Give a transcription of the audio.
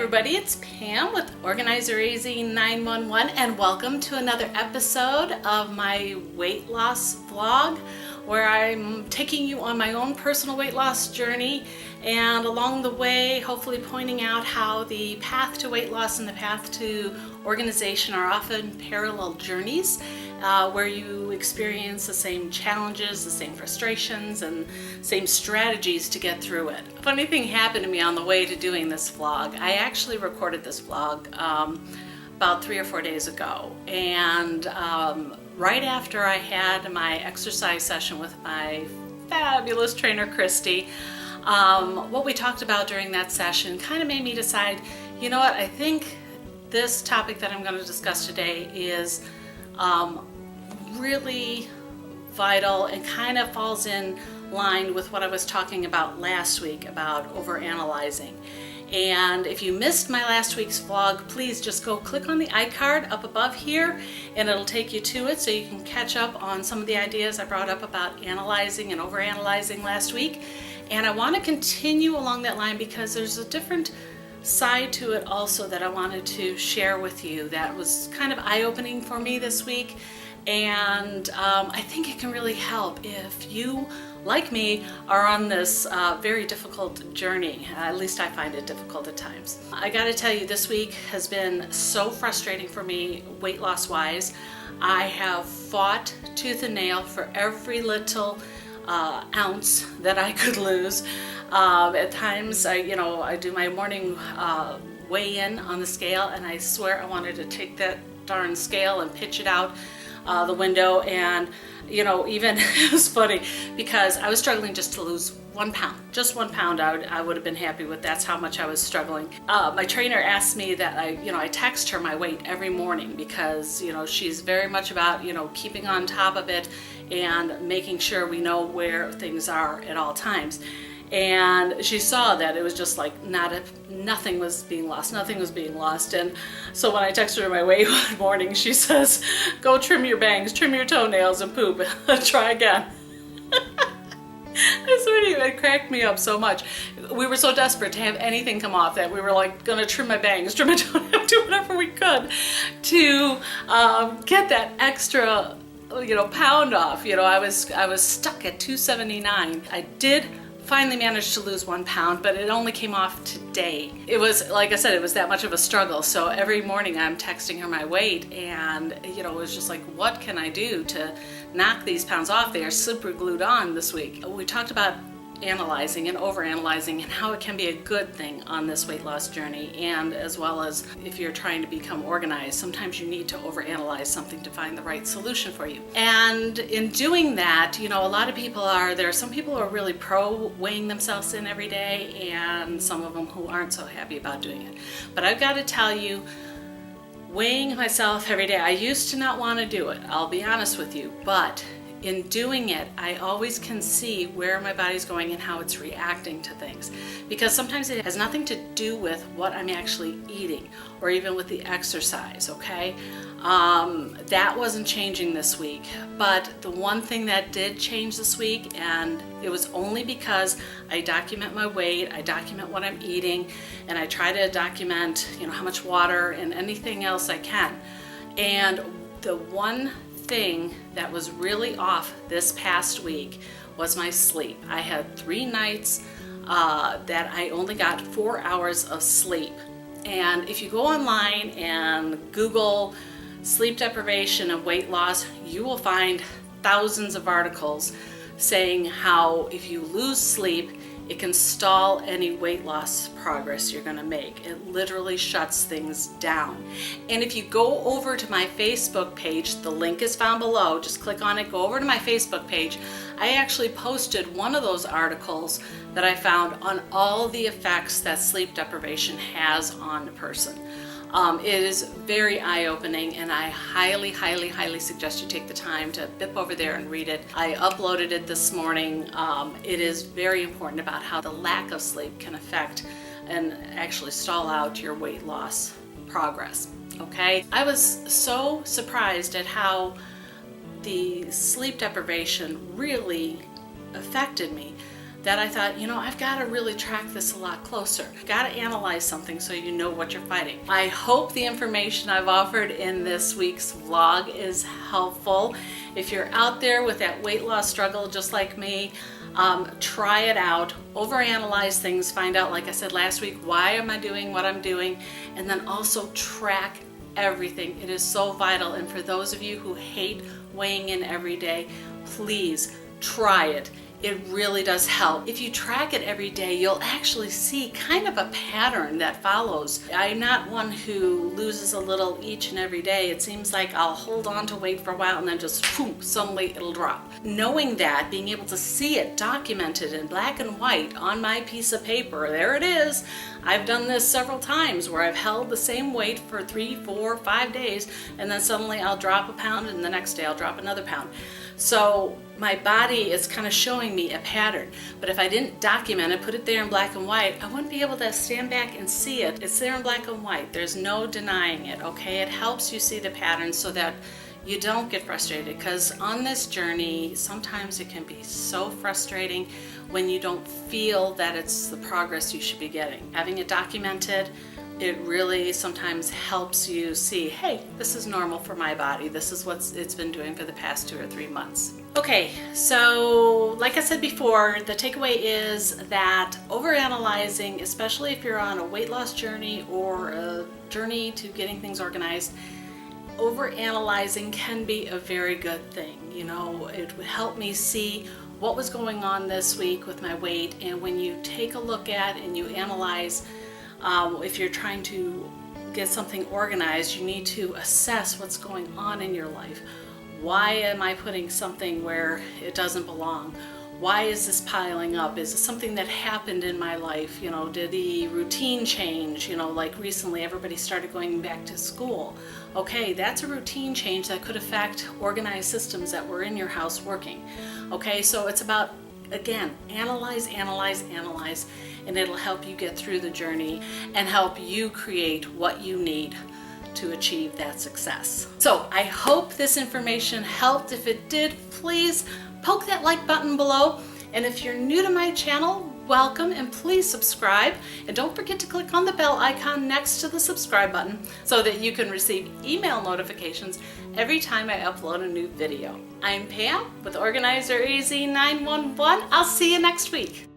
everybody, it's Pam with Overanalyzing 911 and welcome to another episode of my weight loss vlog where I'm taking you on my own personal weight loss journey and along the way hopefully pointing out how the path to weight loss and the path to organization are often parallel journeys where you experience the same challenges, the same frustrations, and same strategies to get through it. A funny thing happened to me on the way to doing this vlog. I actually recorded this vlog about 3 or 4 days ago, and right after I had my exercise session with my fabulous trainer Christy, what we talked about during that session kind of made me decide, you know what, I think this topic that I'm going to discuss today is really vital and kind of falls in line with what I was talking about last week about overanalyzing. And if you missed my last week's vlog, please just go click on the iCard up above here and it'll take you to it so you can catch up on some of the ideas I brought up about analyzing and overanalyzing last week. And I want to continue along that line because there's a different side to it also that I wanted to share with you that was kind of eye-opening for me this week. And I think it can really help if you, like me, are on this very difficult journey. At least I find it difficult at times. I gotta tell you, this week has been so frustrating for me weight loss wise. I have fought tooth and nail for every little ounce that I could lose. At times I do my morning weigh-in on the scale and I swear I wanted to take that darn scale and pitch it out the window, and even it was funny because I was struggling just to lose 1 pound. Just 1 pound I would have been happy with. That's how much I was struggling. My trainer asked me that I text her my weight every morning because she's very much about keeping on top of it and making sure we know where things are at all times. And she saw that it was just like nothing was being lost, and so when I texted her my weight one morning, she says, go trim your bangs, trim your toenails, and poop. Try again. I swear to you, it cracked me up so much. We were so desperate to have anything come off that we were like gonna trim my bangs, trim my toenails, do whatever we could to get that extra pound off. I was stuck at 279. I did finally managed to lose 1 pound, but it only came off today. It was, like I said, it was that much of a struggle. So every morning I'm texting her my weight and it was just like, what can I do to knock these pounds off? They are super glued on this week. We talked about analyzing and overanalyzing and how it can be a good thing on this weight loss journey, and as well as if you're trying to become organized, sometimes you need to overanalyze something to find the right solution for you. And in doing that, a lot of people there are some people who are really pro weighing themselves in every day and some of them who aren't so happy about doing it. But I've got to tell you, weighing myself every day, I used to not want to do it, I'll be honest with you, but in doing it, I always can see where my body's going and how it's reacting to things. Because sometimes it has nothing to do with what I'm actually eating or even with the exercise, okay? That wasn't changing this week. But the one thing that did change this week, and it was only because I document my weight, I document what I'm eating, and I try to document, how much water and anything else I can. And the one thing that was really off this past week was my sleep. I had 3 nights that I only got 4 hours of sleep. And if you go online and Google sleep deprivation and weight loss, you will find thousands of articles saying how if you lose sleep, it can stall any weight loss progress you're gonna make. It literally shuts things down. And if you go over to my Facebook page, the link is found below, just click on it, go over to my Facebook page. I actually posted one of those articles that I found on all the effects that sleep deprivation has on a person. It is very eye-opening, and I highly, highly, highly suggest you take the time to bip over there and read it. I uploaded it this morning. It is very important about how the lack of sleep can affect and actually stall out your weight loss progress, okay? I was so surprised at how the sleep deprivation really affected me. that I thought, you know, I've got to really track this a lot closer. Got to analyze something so you know what you're fighting. I hope the information I've offered in this week's vlog is helpful. If you're out there with that weight loss struggle just like me, try it out, overanalyze things, find out, like I said last week, why am I doing what I'm doing, and then also track everything. It is so vital. And for those of you who hate weighing in every day, please try it. It really does help. If you track it every day, you'll actually see kind of a pattern that follows. I'm not one who loses a little each and every day. It seems like I'll hold on to weight for a while and then just boom, suddenly it'll drop. Knowing that, being able to see it documented in black and white on my piece of paper, there it is. I've done this several times where I've held the same weight for 3, 4, 5 days, and then suddenly I'll drop a pound and the next day I'll drop another pound. So my body is kind of showing me a pattern. But if I didn't document it, put it there in black and white, I wouldn't be able to stand back and see it. It's there in black and white. There's no denying it, okay? It helps you see the pattern so that you don't get frustrated, because on this journey, sometimes it can be so frustrating when you don't feel that it's the progress you should be getting. Having it documented, it really sometimes helps you see, hey, this is normal for my body. This is what it's been doing for the past 2 or 3 months. Okay, so like I said before, the takeaway is that overanalyzing, especially if you're on a weight loss journey or a journey to getting things organized, overanalyzing can be a very good thing. You know, it would help me see what was going on this week with my weight, and when you take a look at and you analyze, if you're trying to get something organized, you need to assess what's going on in your life. Why am I putting something where it doesn't belong? Why is this piling up? Is it something that happened in my life? You know, did the routine change? You know, like recently everybody started going back to school. Okay, that's a routine change that could affect organized systems that were in your house working. Okay, so it's about, again, analyze, analyze, analyze, and it'll help you get through the journey and help you create what you need to achieve that success. So I hope this information helped. If it did, please poke that like button below. And if you're new to my channel, welcome, and please subscribe. And don't forget to click on the bell icon next to the subscribe button so that you can receive email notifications every time I upload a new video. I'm Pam with Organizer AZ 911. I'll see you next week.